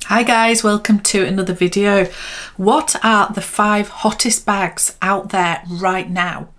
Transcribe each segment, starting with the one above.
Hi guys, welcome to another video. What are the 5 hottest bags out there right now?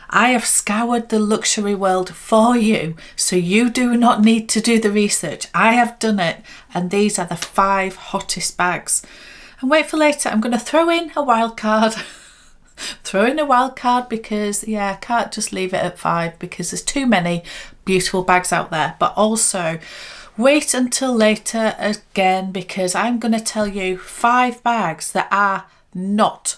I have scoured the luxury world for you, so you do not need to do the research. I have done it, and these are the 5 hottest bags. And wait for later, I'm going to throw in a wild card. Throw in a wild card because, yeah, I can't just leave it at 5 because there's too many beautiful bags out there. But also, wait until later again because I'm going to tell you 5 bags that are not,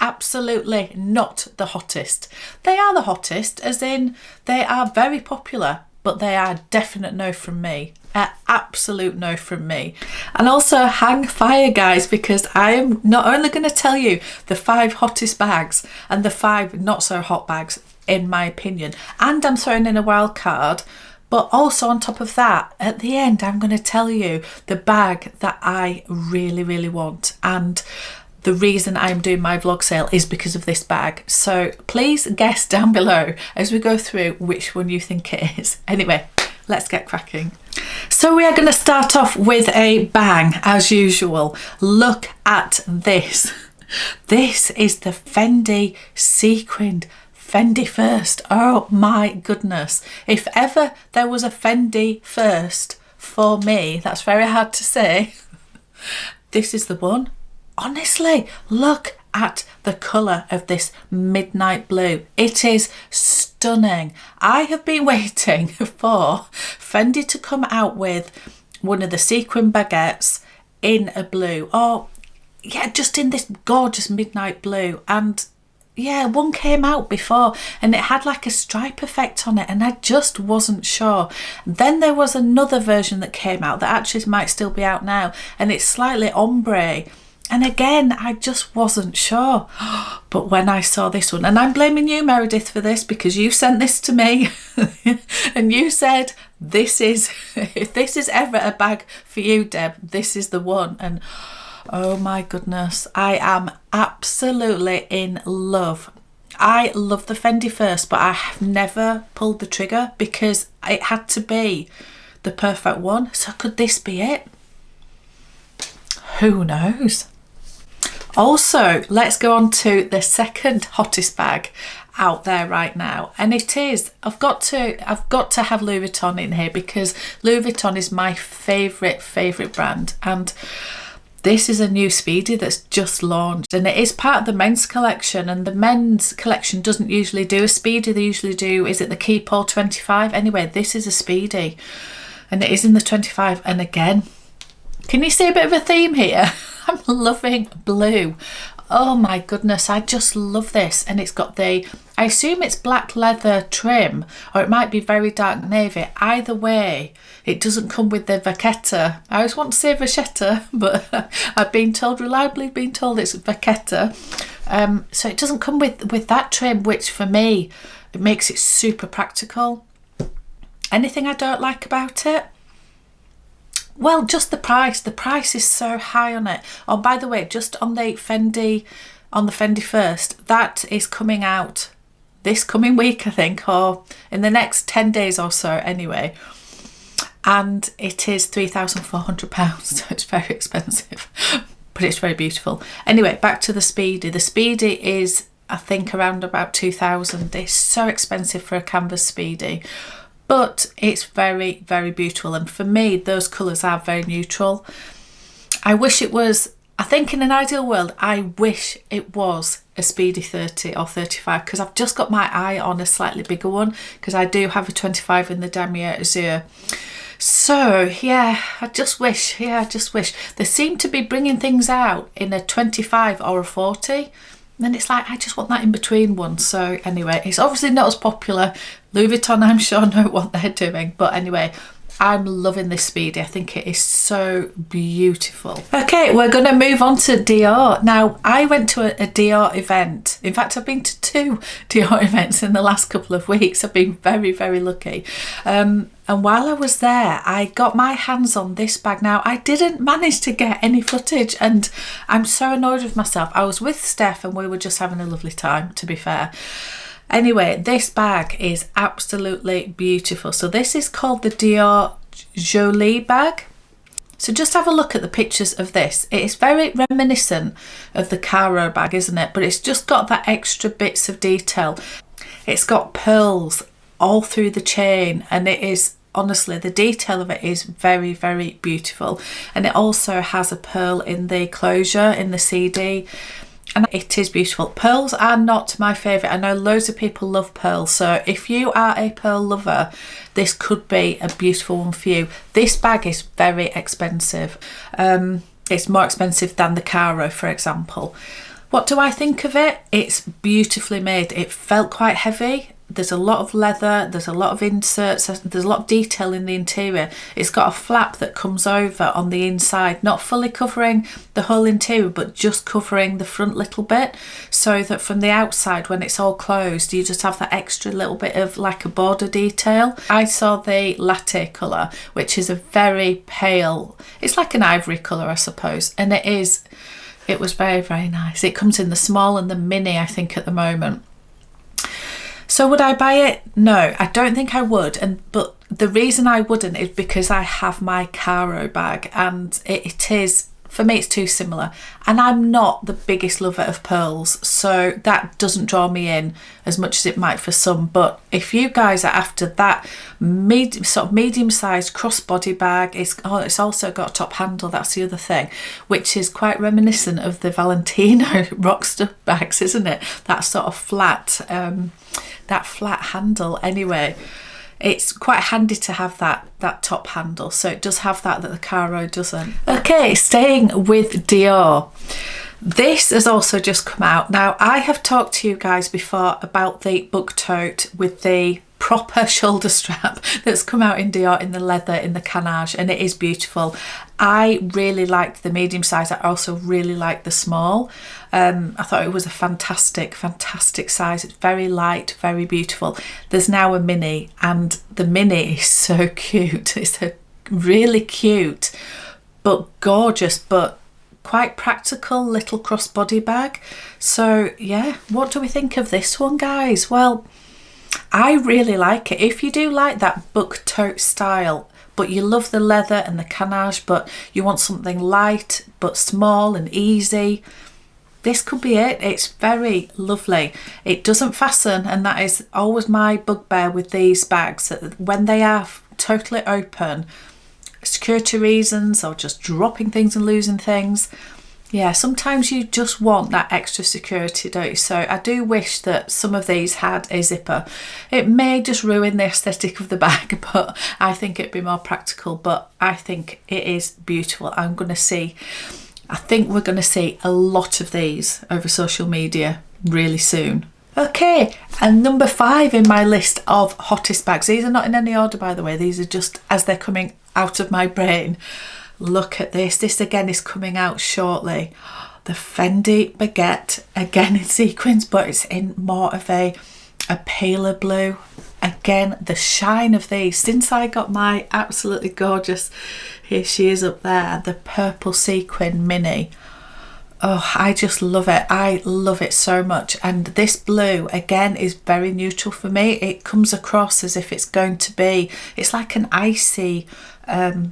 absolutely not the hottest. They are the hottest as in they are very popular, but they are a definite no from me. An absolute no from me. And also hang fire guys, because I am not only going to tell you the 5 hottest bags and the 5 not so hot bags in my opinion, and I'm throwing in a wild card. But also on top of that, at the end, I'm going to tell you the bag that I really, really want. And the reason I'm doing my vlog sale is because of this bag. So please guess down below as we go through which one you think it is. Anyway, let's get cracking. So we are going to start off with a bang as usual. Look at this. This is the Fendi sequined Fendi first. Oh my goodness. If ever there was a Fendi first for me, that's very hard to say. This is the one. Honestly, look at the colour of this midnight blue. It is stunning. I have been waiting for Fendi to come out with one of the sequin baguettes in a blue. Oh, yeah, just in this gorgeous midnight blue. And yeah, one came out before and it had like a stripe effect on it and I just wasn't sure. Then there was another version that came out that actually might still be out now and it's slightly ombre. And again, I just wasn't sure. But when I saw this one, and I'm blaming you, Meredith, for this because you sent this to me and you said, this is, if this is ever a bag for you, Deb, this is the one. And oh my goodness, I am absolutely in love. I love the Fendi first, but I have never pulled the trigger because it had to be the perfect one. So could this be it? Who knows? Also, let's go on to the second hottest bag out there right now, and it is, I've got to have Louis Vuitton in here because Louis Vuitton is my favorite brand, and this is a new Speedy that's just launched and it is part of the men's collection, and the men's collection doesn't usually do a Speedy. They usually do, is it the Keep All 25? Anyway, this is a Speedy and it is in the 25. And again, can you see a bit of a theme here? I'm loving blue. Oh my goodness, I just love this. And it's got the, I assume it's black leather trim, or it might be very dark navy. Either way, it doesn't come with the vaquetta. I always want to say vachetta, but I've been told, reliably been told it's vaquetta. So it doesn't come with that trim, which for me, it makes it super practical. Anything I don't like about it? Well, just the price. The price is so high on it. Oh, by the way, just on the Fendi first, that is coming out this coming week, I think, or in the next 10 days or so anyway. And it is £3,400, so it's very expensive, but it's very beautiful. Anyway, back to the Speedy. The Speedy is, I think, around about 2,000. It's so expensive for a canvas Speedy. But it's very, very beautiful. And for me, those colours are very neutral. I wish it was, I think in an ideal world, I wish it was a Speedy 30 or 35 because I've just got my eye on a slightly bigger one because I do have a 25 in the Damier Azur. So yeah, I just wish. They seem to be bringing things out in a 25 or a 40. And then it's like, I just want that in between one. So anyway, it's obviously not as popular. Louis Vuitton, I'm sure, know what they're doing. But anyway, I'm loving this Speedy. I think it is so beautiful. Okay, we're going to move on to Dior. Now, I went to a Dior event. In fact, I've been to 2 Dior events in the last couple of weeks. I've been very, very lucky. And while I was there, I got my hands on this bag. Now, I didn't manage to get any footage and I'm so annoyed with myself. I was with Steph and we were just having a lovely time, to be fair. Anyway, this bag is absolutely beautiful. So this is called the Dior Jolie bag. So just have a look at the pictures of this. It is very reminiscent of the Caro bag, isn't it? But it's just got that extra bits of detail. It's got pearls all through the chain, and it is, honestly, the detail of it is very, very beautiful. And it also has a pearl in the closure, in the CD, and it is beautiful. Pearls are not my favourite. I know loads of people love pearls, so if you are a pearl lover, this could be a beautiful one for you. This bag is very expensive. It's more expensive than the Caro, for example. What do I think of it? It's beautifully made. It felt quite heavy. There's a lot of leather, there's a lot of inserts, there's a lot of detail in the interior. It's got a flap that comes over on the inside, not fully covering the whole interior, but just covering the front little bit, so that from the outside, when it's all closed, you just have that extra little bit of like a border detail. I saw the latte colour, which is a very pale, it's like an ivory colour, I suppose, and it was very, very nice. It comes in the small and the mini, I think, at the moment. So would I buy it? No, I don't think I would. But the reason I wouldn't is because I have my Caro bag, and it is, for me, it's too similar. And I'm not the biggest lover of pearls, so that doesn't draw me in as much as it might for some. But if you guys are after that sort of medium-sized crossbody bag, it's also got a top handle, that's the other thing, which is quite reminiscent of the Valentino Rockstar bags, isn't it? That sort of flat handle. Anyway, it's quite handy to have that top handle, so it does have that the Caro doesn't. Okay, staying with Dior. This has also just come out. Now, I have talked to you guys before about the book tote with the proper shoulder strap that's come out in Dior, in the leather, in the canage, and it is beautiful. I really liked the medium size. I also really liked the small. I thought it was a fantastic size. It's very light, very beautiful. There's now a mini, and the mini is so cute. It's a really cute but gorgeous but quite practical little crossbody bag. So yeah, what do we think of this one, guys? Well, I really like it. If you do like that book tote style, but you love the leather and the canage, but you want something light but small and easy, this could be it. It's very lovely. It doesn't fasten, and that is always my bugbear with these bags, that when they are totally open, security reasons or just dropping things and losing things, yeah, sometimes you just want that extra security, don't you? So I do wish that some of these had a zipper. It may just ruin the aesthetic of the bag, but I think it'd be more practical. But I think it is beautiful. I think we're going to see a lot of these over social media really soon. Okay, and number 5 in my list of hottest bags. These are not in any order, by the way. These are just as they're coming out of my brain. Look at this. This again is coming out shortly. The Fendi baguette, again in sequins, but it's in more of a paler blue. Again, the shine of these. Since I got my absolutely gorgeous, here she is up there, the purple sequin mini. Oh, I just love it. I love it so much. And this blue, again, is very neutral for me. It comes across as if it's going to be, it's like an icy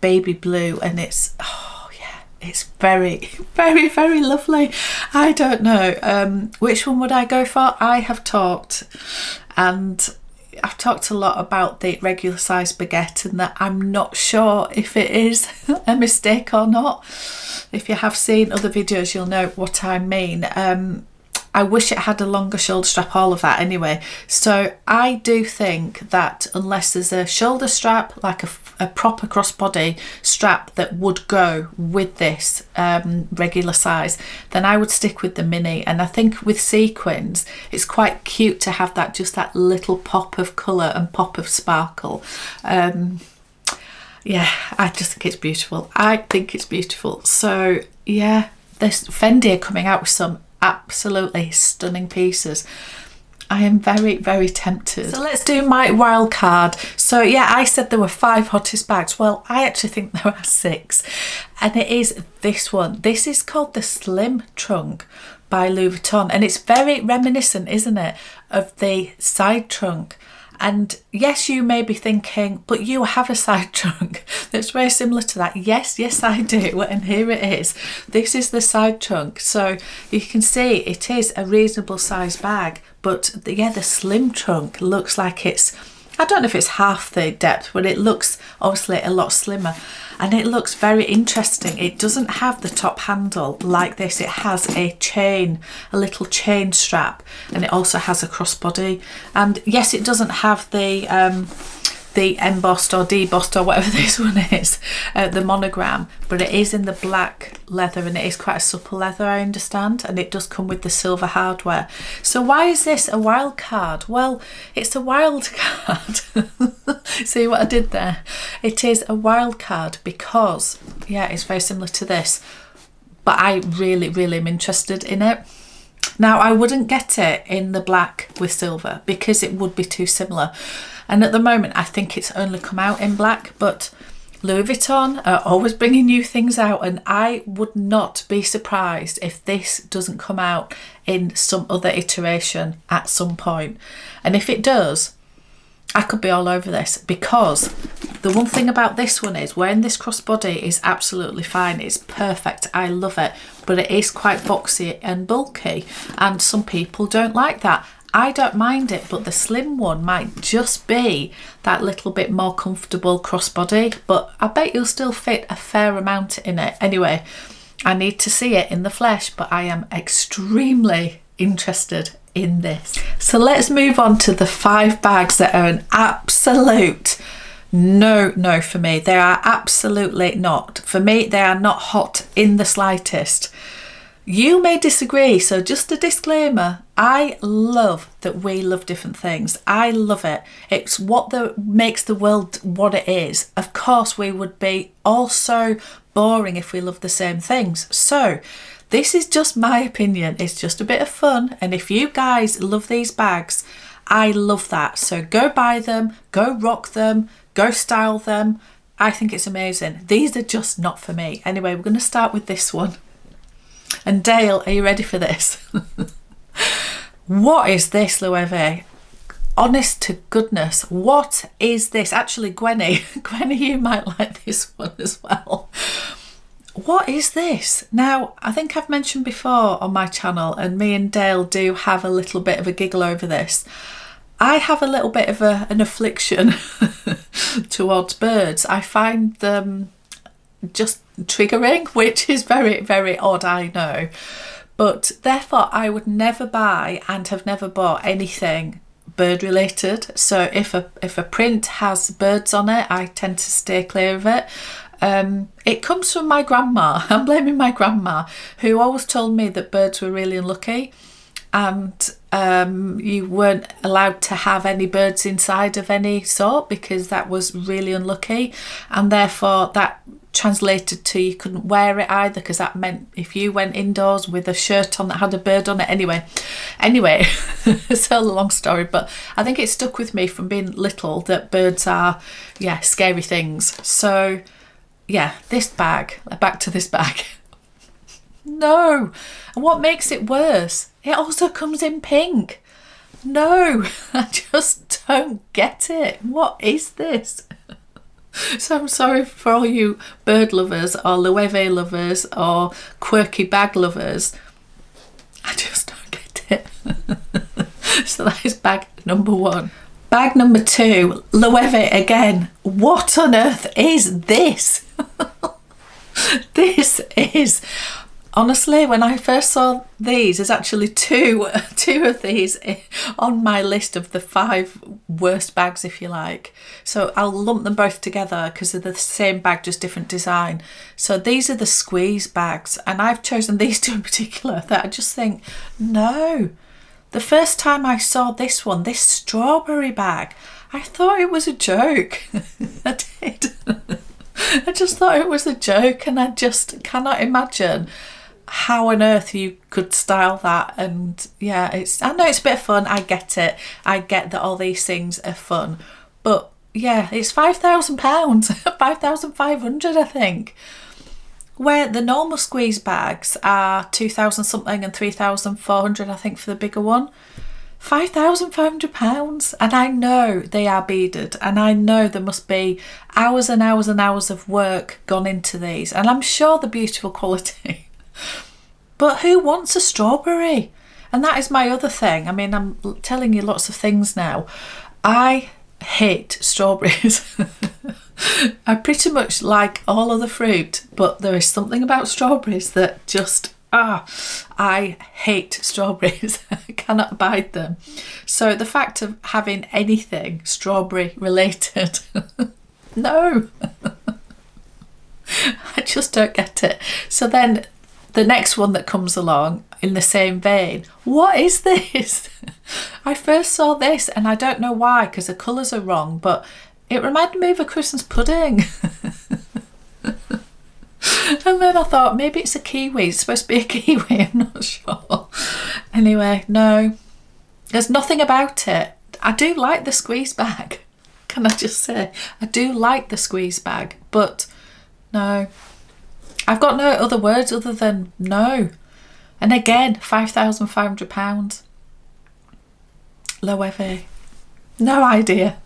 baby blue, and it's, oh yeah, it's very, very, very lovely. I don't know. Which one would I go for? I have talked, and I've talked a lot about the regular size baguette, and that I'm not sure if it is a mistake or not. If you have seen other videos, you'll know what I mean. I wish it had a longer shoulder strap, all of that anyway. So I do think that unless there's a shoulder strap, like a proper crossbody strap that would go with this regular size, then I would stick with the mini. And I think with sequins, it's quite cute to have that, just that little pop of colour and pop of sparkle. Yeah, I just think it's beautiful. I think it's beautiful. So yeah, this Fendi are coming out with some absolutely stunning pieces. I am very, very tempted. So let's do my wild card. So yeah, I said there were 5 hottest bags. Well, I actually think there are 6, and it is this one. This is called the Slim Trunk by Louis Vuitton, and it's very reminiscent, isn't it, of the side trunk. And yes, you may be thinking, but you have a side trunk that's very similar to that. Yes, I do. And here it is. This is the side trunk. So you can see it is a reasonable size bag, but yeah, the slim trunk looks like it's, I don't know if it's half the depth, but it looks obviously a lot slimmer. And it looks very interesting. It doesn't have the top handle like this. It has a chain, a little chain strap, and it also has a crossbody. And yes, it doesn't have the embossed or debossed or whatever this one is, the monogram, but it is in the black leather, and it is quite a supple leather, I understand, and it does come with the silver hardware. So why is this a wild card? Well, it's a wild card. See what I did there? It is a wild card because, yeah, it's very similar to this, but I really am interested in it. Now, I wouldn't get it in the black with silver because it would be too similar. And at the moment, I think it's only come out in black, but Louis Vuitton are always bringing new things out, and I would not be surprised if this doesn't come out in some other iteration at some point. And if it does, I could be all over this, because the one thing about this one is wearing this crossbody is absolutely fine. It's perfect. I love it, but it is quite boxy and bulky, and some people don't like that. I don't mind it, but the slim one might just be that little bit more comfortable crossbody, but I bet you'll still fit a fair amount in it. Anyway, I need to see it in the flesh, but I am extremely interested in this. So let's move on to the 5 bags that are an absolute no for me. They are absolutely not. For me, they are not hot in the slightest. You may disagree, so just a disclaimer, I love that we love different things. I love it. It's what makes the world what it is. Of course, we would be also boring if we love the same things. So this is just my opinion. It's just a bit of fun. And if you guys love these bags, I love that. So go buy them, go rock them, go style them. I think it's amazing. These are just not for me. Anyway, we're going to start with this one. And Dale, are you ready for this? What is this, Loewe? Honest to goodness, what is this? Actually, Gwenny, you might like this one as well. What is this? Now, I think I've mentioned before on my channel, and me and Dale do have a little bit of a giggle over this. I have a little bit of an affliction towards birds. I find them just triggering, which is very odd, I know, but therefore I would never buy and have never bought anything bird related. So if a print has birds on it, I tend to stay clear of it. It comes from my grandma. I'm blaming my grandma, who always told me that birds were really unlucky, and you weren't allowed to have any birds inside of any sort because that was really unlucky, and therefore that translated to you couldn't wear it either, because that meant if you went indoors with a shirt on that had a bird on it. Anyway, it's a long story, but I think it stuck with me from being little that birds are, yeah, scary things. So yeah, this bag, back to this bag. No, and what makes it worse, it also comes in pink. No, I just don't get it. What is this? So I'm sorry for all you bird lovers or Loewe lovers or quirky bag lovers. I just don't get it. So that is bag number 1. Bag number 2, Loewe again. What on earth is this? This is... Honestly, when I first saw these, there's actually two of these on my list of the 5 worst bags, if you like. So I'll lump them both together because they're the same bag, just different design. So these are the squeeze bags, and I've chosen these 2 in particular that I just think, no. The first time I saw this one, this strawberry bag, I thought it was a joke. I did. I just thought it was a joke, and I just cannot imagine how on earth you could style that. And yeah, I know it's a bit of fun, I get it, I get that all these things are fun, but yeah, it's £5,000, 5,500 I think, where the normal squeeze bags are 2,000 something and 3,400 I think for the bigger one. £5,500, and I know they are beaded, and I know there must be hours and hours and hours of work gone into these, and I'm sure they're beautiful quality. But who wants a strawberry? And that is my other thing. I mean, I'm telling you lots of things now. I hate strawberries. I pretty much like all other fruit, but there is something about strawberries that just, I hate strawberries. I cannot abide them. So the fact of having anything strawberry related, no. I just don't get it. So then the next one that comes along in the same vein, what is this? I first saw this and I don't know why, because the colours are wrong, but it reminded me of a Christmas pudding. And then I thought maybe it's a kiwi. It's supposed to be a kiwi, I'm not sure. Anyway, no, there's nothing about it. I do like the squeeze bag. Can I just say, I do like the squeeze bag, but no. I've got no other words other than no. And again, £5,500. Loewe. No idea.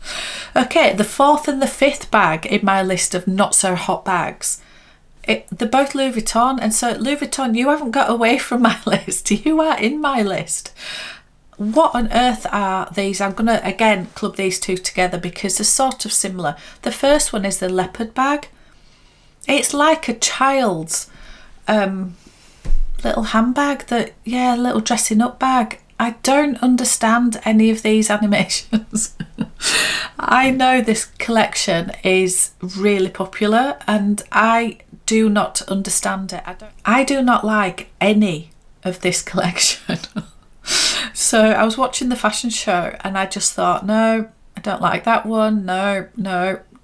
Okay, the fourth and the fifth bag in my list of not so hot bags. They're both Louis Vuitton, and so Louis Vuitton, you haven't got away from my list. You are in my list. What on earth are these? I'm going to, again, club these two together because they're sort of similar. The first one is the leopard bag. It's like a child's little handbag, little dressing up bag. I don't understand any of these animations. I know this collection is really popular and I do not understand it. I do not like any of this collection. So I was watching the fashion show and I just thought, no, I don't like that one, no.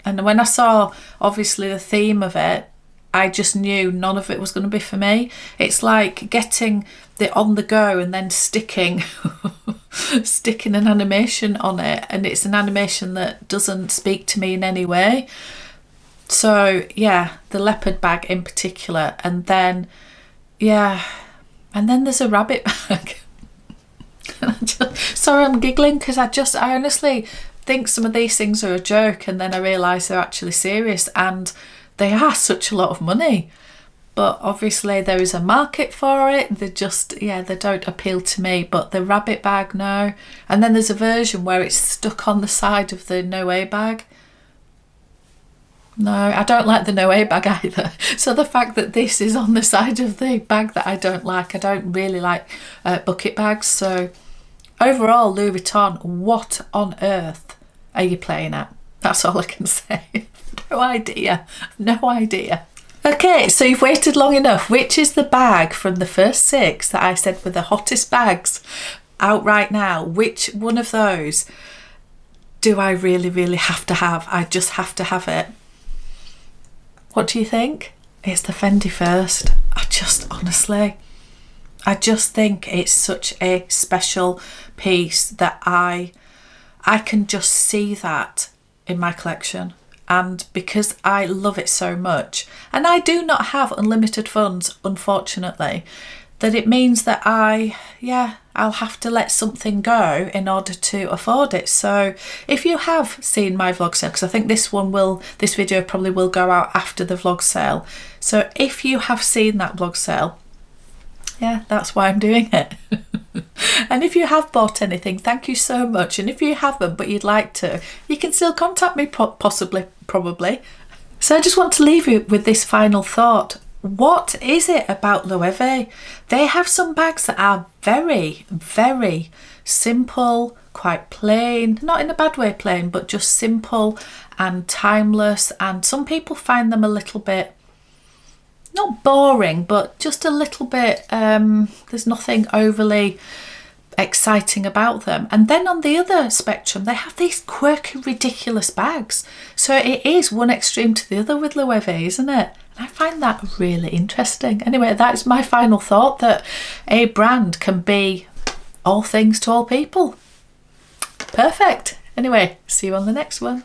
And when I saw obviously the theme of it, I just knew none of it was going to be for me. It's like getting the on the go and then sticking an animation on it, and it's an animation that doesn't speak to me in any way. So yeah, the leopard bag in particular, and then there's a rabbit bag. Sorry, I'm giggling because I honestly think some of these things are a joke, and then I realise they're actually serious, and they are such a lot of money. But obviously there is a market for it. They don't appeal to me. But the rabbit bag, no. And then there's a version where it's stuck on the side of the Loewe bag. No, I don't like the Loewe bag either. So the fact that this is on the side of the bag that I don't really like bucket bags. So overall, Louis Vuitton, what on earth are you playing at? That's all I can say. No idea. Okay, so you've waited long enough. Which is the bag from the first six that I said were the hottest bags out right now? Which one of those do I really, really have to have? I just have to have it. What do you think? It's the Fendi first. I just think it's such a special piece that I can just see that in my collection. And because I love it so much, and I do not have unlimited funds, unfortunately, that it means that I'll have to let something go in order to afford it. So if you have seen my vlog sale, because I think this video probably will go out after the vlog sale. So if you have seen that vlog sale, that's why I'm doing it. And if you have bought anything, thank you so much. And if you haven't but you'd like to, you can still contact me probably. So I just want to leave you with this final thought. What is it about Loewe? They have some bags that are very, very simple, quite plain, not in a bad way plain, but just simple and timeless. And some people find them a little bit, not boring, but just a little bit, there's nothing overly exciting about them. And then on the other spectrum, they have these quirky, ridiculous bags. So it is one extreme to the other with Loewe, isn't it? And I find that really interesting. Anyway, that's my final thought, that a brand can be all things to all people. Perfect. Anyway, see you on the next one.